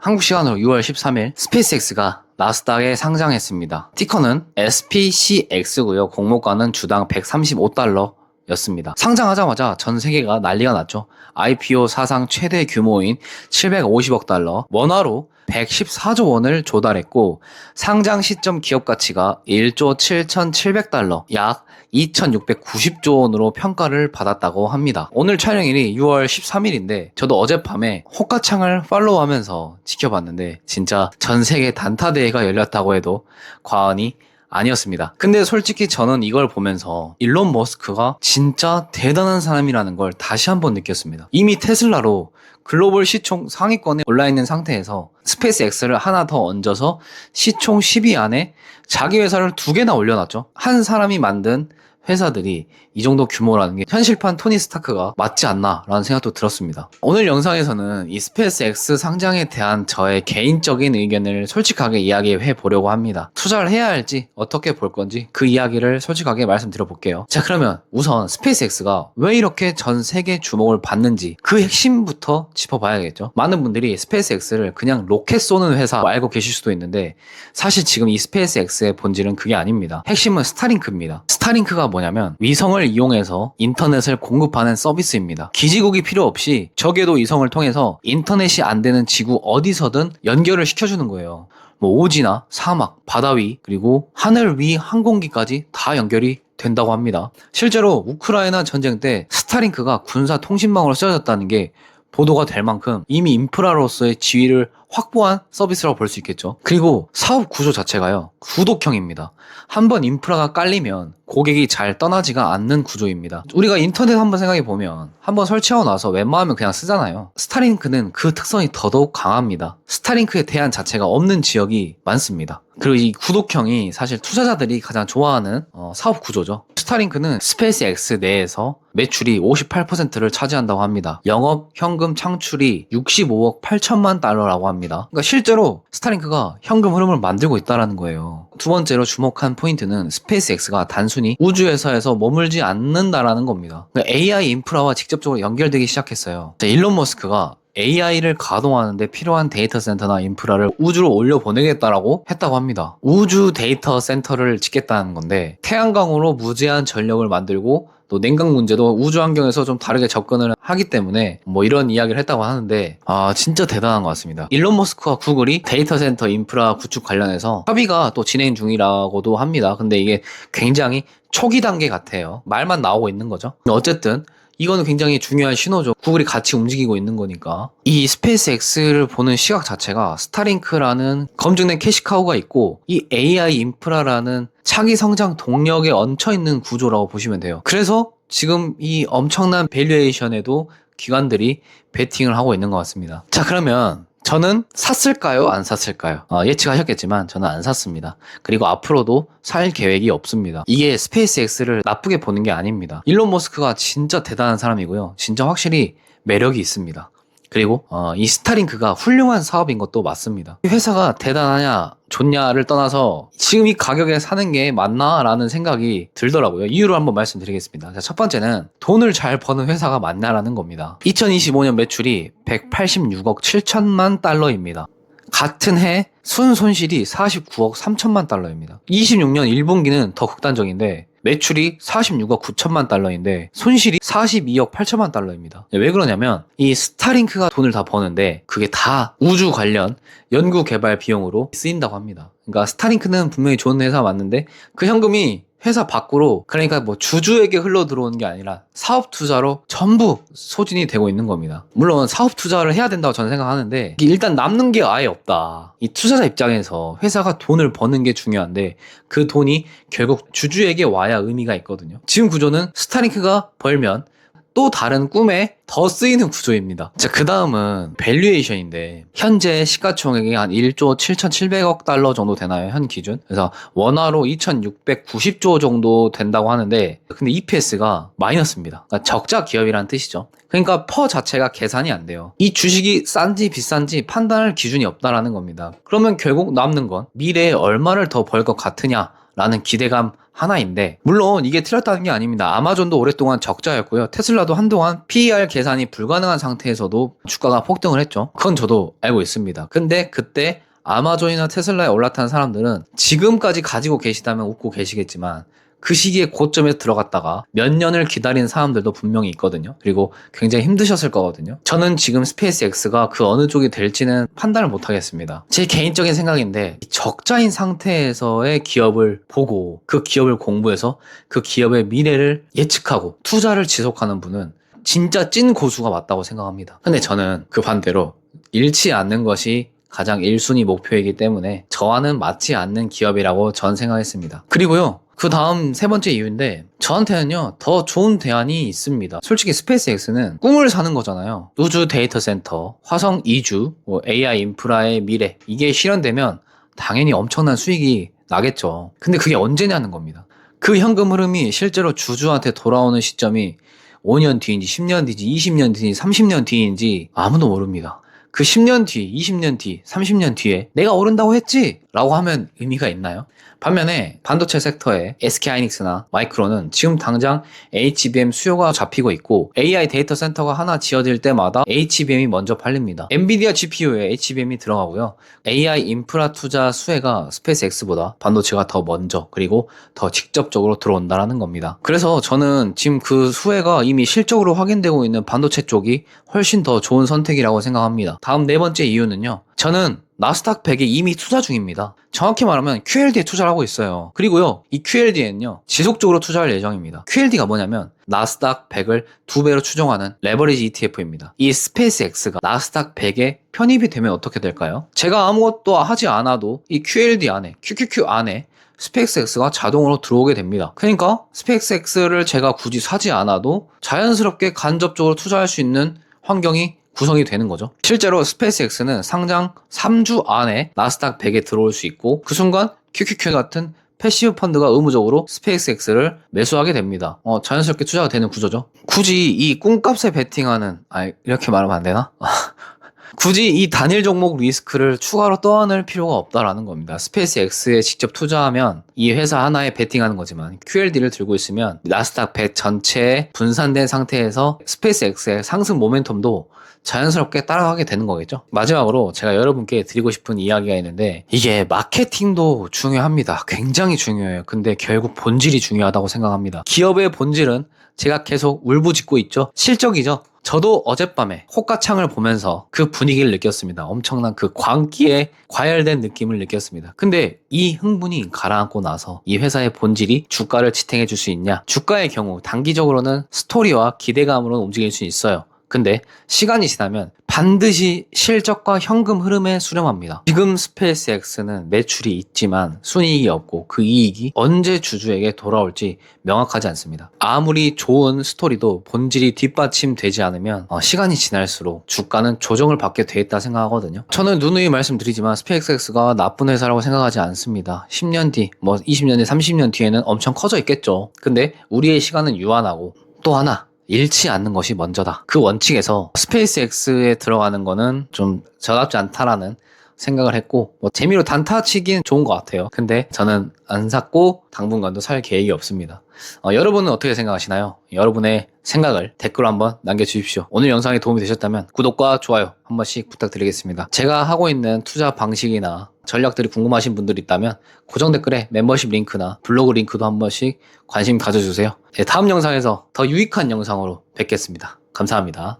한국 시간으로 6월 13일 스페이스X가 나스닥에 상장했습니다. 티커는 SPCX고요. 공모가는 주당 135달러 였습니다. 상장하자마자 전 세계가 난리가 났죠. IPO 사상 최대 규모인 750억 달러, 원화로 114조 원을 조달했고 상장 시점 기업 가치가 1조 7,700달러, 약 2,690조 원으로 평가를 받았다고 합니다. 오늘 촬영일이 6월 13일인데 저도 어젯밤에 호가창을 팔로우하면서 지켜봤는데 진짜 전 세계 단타 대회가 열렸다고 해도 과언이 아니었습니다. 근데 솔직히 저는 이걸 보면서 일론 머스크가 진짜 대단한 사람이라는 걸 다시 한번 느꼈습니다. 이미 테슬라로 글로벌 시총 상위권에 올라있는 상태에서 스페이스X를 하나 더 얹어서 시총 10위 안에 자기 회사를 2개나 올려놨죠. 한 사람이 만든 회사들이 이 정도 규모라는 게 현실판 토니 스타크가 맞지 않나 라는 생각도 들었습니다. 오늘 영상에서는 이 스페이스X 상장에 대한 저의 개인적인 의견을 솔직하게 이야기해 보려고 합니다. 투자를 해야 할지 어떻게 볼 건지 그 이야기를 솔직하게 말씀드려 볼게요. 자, 그러면 우선 스페이스X가 왜 이렇게 전 세계 주목을 받는지 그 핵심부터 짚어봐야겠죠. 많은 분들이 스페이스X를 그냥 로켓 쏘는 회사로 알고 계실 수도 있는데 사실 지금 이 스페이스X의 본질은 그게 아닙니다. 핵심은 스타링크입니다. 스타링크가 뭐냐면 위성을 이용해서 인터넷을 공급하는 서비스입니다. 기지국이 필요 없이 적외도 위성을 통해서 인터넷이 안 되는 지구 어디서든 연결을 시켜주는 거예요. 뭐 오지나 사막, 바다 위, 그리고 하늘 위 항공기까지 다 연결이 된다고 합니다. 실제로 우크라이나 전쟁 때 스타링크가 군사 통신망으로 쓰여졌다는 게 보도가 될 만큼 이미 인프라로서의 지위를 확보한 서비스라고 볼 수 있겠죠. 그리고 사업 구조 자체가요, 구독형입니다. 한번 인프라가 깔리면 고객이 잘 떠나지가 않는 구조입니다. 우리가 인터넷 한번 생각해 보면 한번 설치하고 나서 웬만하면 그냥 쓰잖아요. 스타링크는 그 특성이 더더욱 강합니다. 스타링크의 대안 자체가 없는 지역이 많습니다. 그리고 이 구독형이 사실 투자자들이 가장 좋아하는 사업 구조죠. 스타링크는 스페이스X 내에서 매출이 58%를 차지한다고 합니다. 영업 현금 창출이 65억 8천만 달러라고 합니다. 그러니까 실제로 스타링크가 현금 흐름을 만들고 있다는 거예요. 두 번째로 주목한 포인트는 스페이스X가 단순히 우주회사에서 머물지 않는다라는 겁니다. 그러니까 AI 인프라와 직접적으로 연결되기 시작했어요. 일론 머스크가 AI를 가동하는데 필요한 데이터 센터나 인프라를 우주로 올려보내겠다라고 했다고 합니다. 우주 데이터 센터를 짓겠다는 건데 태양광으로 무제한 전력을 만들고 또 냉각 문제도 우주 환경에서 좀 다르게 접근을 하기 때문에 뭐 이런 이야기를 했다고 하는데 진짜 대단한 것 같습니다. 일론 머스크와 구글이 데이터 센터 인프라 구축 관련해서 협의가 또 진행 중이라고도 합니다. 근데 이게 굉장히 초기 단계 같아요. 말만 나오고 있는 거죠. 어쨌든 이거는 굉장히 중요한 신호죠. 구글이 같이 움직이고 있는 거니까. 이 스페이스X를 보는 시각 자체가 스타링크라는 검증된 캐시카우가 있고 이 AI 인프라라는 차기 성장 동력에 얹혀있는 구조라고 보시면 돼요. 그래서 지금 이 엄청난 밸류에이션에도 기관들이 베팅을 하고 있는 것 같습니다. 자, 그러면 저는 샀을까요? 안 샀을까요? 예측하셨겠지만 저는 안 샀습니다. 그리고 앞으로도 살 계획이 없습니다. 이게 스페이스X를 나쁘게 보는 게 아닙니다. 일론 머스크가 진짜 대단한 사람이고요. 진짜 확실히 매력이 있습니다. 그리고 이 스타링크가 훌륭한 사업인 것도 맞습니다. 이 회사가 대단하냐 좋냐를 떠나서 지금 이 가격에 사는 게 맞나? 라는 생각이 들더라고요. 이유를 한번 말씀드리겠습니다. 자, 첫 번째는 돈을 잘 버는 회사가 맞냐라는 겁니다. 2025년 매출이 186억 7천만 달러입니다. 같은 해 순손실이 49억 3천만 달러입니다. 26년 1분기는 더 극단적인데 매출이 46억 9천만 달러인데 손실이 42억 8천만 달러입니다. 왜 그러냐면 이 스타링크가 돈을 다 버는데 그게 다 우주 관련 연구 개발 비용으로 쓰인다고 합니다. 그러니까 스타링크는 분명히 좋은 회사 맞는데 그 현금이 회사 밖으로, 그러니까 뭐 주주에게 흘러 들어오는 게 아니라 사업 투자로 전부 소진이 되고 있는 겁니다. 물론 사업 투자를 해야 된다고 저는 생각하는데 일단 남는 게 아예 없다. 이 투자자 입장에서 회사가 돈을 버는 게 중요한데 그 돈이 결국 주주에게 와야 의미가 있거든요. 지금 구조는 스타링크가 벌면 또 다른 꿈에 더 쓰이는 구조입니다. 자, 그 다음은 밸류에이션인데 현재 시가총액이 한 1조 7,700억 달러 정도 되나요? 현 기준. 그래서 원화로 2,690조 정도 된다고 하는데 근데 EPS가 마이너스입니다. 그러니까 적자 기업이라는 뜻이죠. 그러니까 퍼 자체가 계산이 안 돼요. 이 주식이 싼지 비싼지 판단할 기준이 없다라는 겁니다. 그러면 결국 남는 건 미래에 얼마를 더 벌 것 같으냐 라는 기대감 하나인데, 물론 이게 틀렸다는 게 아닙니다. 아마존도 오랫동안 적자였고요. 테슬라도 한동안 PER 계산이 불가능한 상태에서도 주가가 폭등을 했죠. 그건 저도 알고 있습니다. 근데 그때 아마존이나 테슬라에 올라탄 사람들은 지금까지 가지고 계시다면 웃고 계시겠지만 그 시기에 고점에 들어갔다가 몇 년을 기다린 사람들도 분명히 있거든요. 그리고 굉장히 힘드셨을 거거든요. 저는 지금 스페이스X가 그 어느 쪽이 될지는 판단을 못 하겠습니다. 제 개인적인 생각인데, 적자인 상태에서의 기업을 보고 그 기업을 공부해서 그 기업의 미래를 예측하고 투자를 지속하는 분은 진짜 찐 고수가 맞다고 생각합니다. 근데 저는 그 반대로 잃지 않는 것이 가장 1순위 목표이기 때문에 저와는 맞지 않는 기업이라고 전 생각했습니다. 그리고요, 그 다음 세 번째 이유인데, 저한테는요 더 좋은 대안이 있습니다. 솔직히 스페이스X는 꿈을 사는 거잖아요. 우주 데이터 센터, 화성 이주, AI 인프라의 미래, 이게 실현되면 당연히 엄청난 수익이 나겠죠. 근데 그게 언제냐는 겁니다. 그 현금 흐름이 실제로 주주한테 돌아오는 시점이 5년 뒤인지 10년 뒤인지 20년 뒤인지 30년 뒤인지 아무도 모릅니다. 그 10년 뒤, 20년 뒤, 30년 뒤에 내가 오른다고 했지? 라고 하면 의미가 있나요? 반면에 반도체 섹터의 SK하이닉스나 마이크론은 지금 당장 HBM 수요가 잡히고 있고 AI 데이터 센터가 하나 지어질 때마다 HBM이 먼저 팔립니다. 엔비디아 GPU에 HBM이 들어가고요. AI 인프라 투자 수혜가 스페이스X보다 반도체가 더 먼저, 그리고 더 직접적으로 들어온다는 겁니다. 그래서 저는 지금 그 수혜가 이미 실적으로 확인되고 있는 반도체 쪽이 훨씬 더 좋은 선택이라고 생각합니다. 다음 네 번째 이유는요, 저는 나스닥 100에 이미 투자 중입니다. 정확히 말하면 QLD에 투자를 하고 있어요. 그리고요, 이 QLD에는요 지속적으로 투자할 예정입니다. QLD가 뭐냐면 나스닥 100을 2배로 추정하는 레버리지 ETF입니다. 이 스페이스X가 나스닥 100에 편입이 되면 어떻게 될까요? 제가 아무것도 하지 않아도 이 QLD 안에, QQQ 안에 스페이스X가 자동으로 들어오게 됩니다. 그러니까 스페이스X를 제가 굳이 사지 않아도 자연스럽게 간접적으로 투자할 수 있는 환경이 구성이 되는 거죠. 실제로 스페이스X는 상장 3주 안에 나스닥 100에 들어올 수 있고, 그 순간 QQQ 같은 패시브 펀드가 의무적으로 스페이스X를 매수하게 됩니다. 자연스럽게 투자가 되는 구조죠. 굳이 이 꿈값에 베팅하는, 이렇게 말하면 안 되나? 굳이 이 단일 종목 리스크를 추가로 떠안을 필요가 없다라는 겁니다. 스페이스X에 직접 투자하면 이 회사 하나에 베팅하는 거지만, QLD를 들고 있으면 나스닥 100 전체에 분산된 상태에서 스페이스X의 상승 모멘텀도 자연스럽게 따라가게 되는 거겠죠. 마지막으로 제가 여러분께 드리고 싶은 이야기가 있는데, 이게 마케팅도 중요합니다. 굉장히 중요해요. 근데 결국 본질이 중요하다고 생각합니다. 기업의 본질은 제가 계속 울부짖고 있죠. 실적이죠. 저도 어젯밤에 호가창을 보면서 그 분위기를 느꼈습니다. 엄청난 그 광기에 과열된 느낌을 느꼈습니다. 근데 이 흥분이 가라앉고 나서 이 회사의 본질이 주가를 지탱해 줄 수 있냐? 주가의 경우 단기적으로는 스토리와 기대감으로 움직일 수 있어요. 근데 시간이 지나면 반드시 실적과 현금 흐름에 수렴합니다. 지금 스페이스X는 매출이 있지만 순이익이 없고 그 이익이 언제 주주에게 돌아올지 명확하지 않습니다. 아무리 좋은 스토리도 본질이 뒷받침되지 않으면 시간이 지날수록 주가는 조정을 받게 돼 있다 생각하거든요. 저는 누누이 말씀드리지만 스페이스X가 나쁜 회사라고 생각하지 않습니다. 10년 뒤, 20년 뒤, 30년 뒤에는 엄청 커져 있겠죠. 근데 우리의 시간은 유한하고, 또 하나, 잃지 않는 것이 먼저다. 그 원칙에서 스페이스X에 들어가는 거는 좀 저답지 않다라는 생각을 했고, 재미로 단타 치기는 좋은 것 같아요. 근데 저는 안 샀고 당분간도 살 계획이 없습니다. 여러분은 어떻게 생각하시나요? 여러분의 생각을 댓글로 한번 남겨주십시오. 오늘 영상이 도움이 되셨다면 구독과 좋아요 한 번씩 부탁드리겠습니다. 제가 하고 있는 투자 방식이나 전략들이 궁금하신 분들이 있다면 고정 댓글에 멤버십 링크나 블로그 링크도 한 번씩 관심 가져주세요. 다음 영상에서 더 유익한 영상으로 뵙겠습니다. 감사합니다.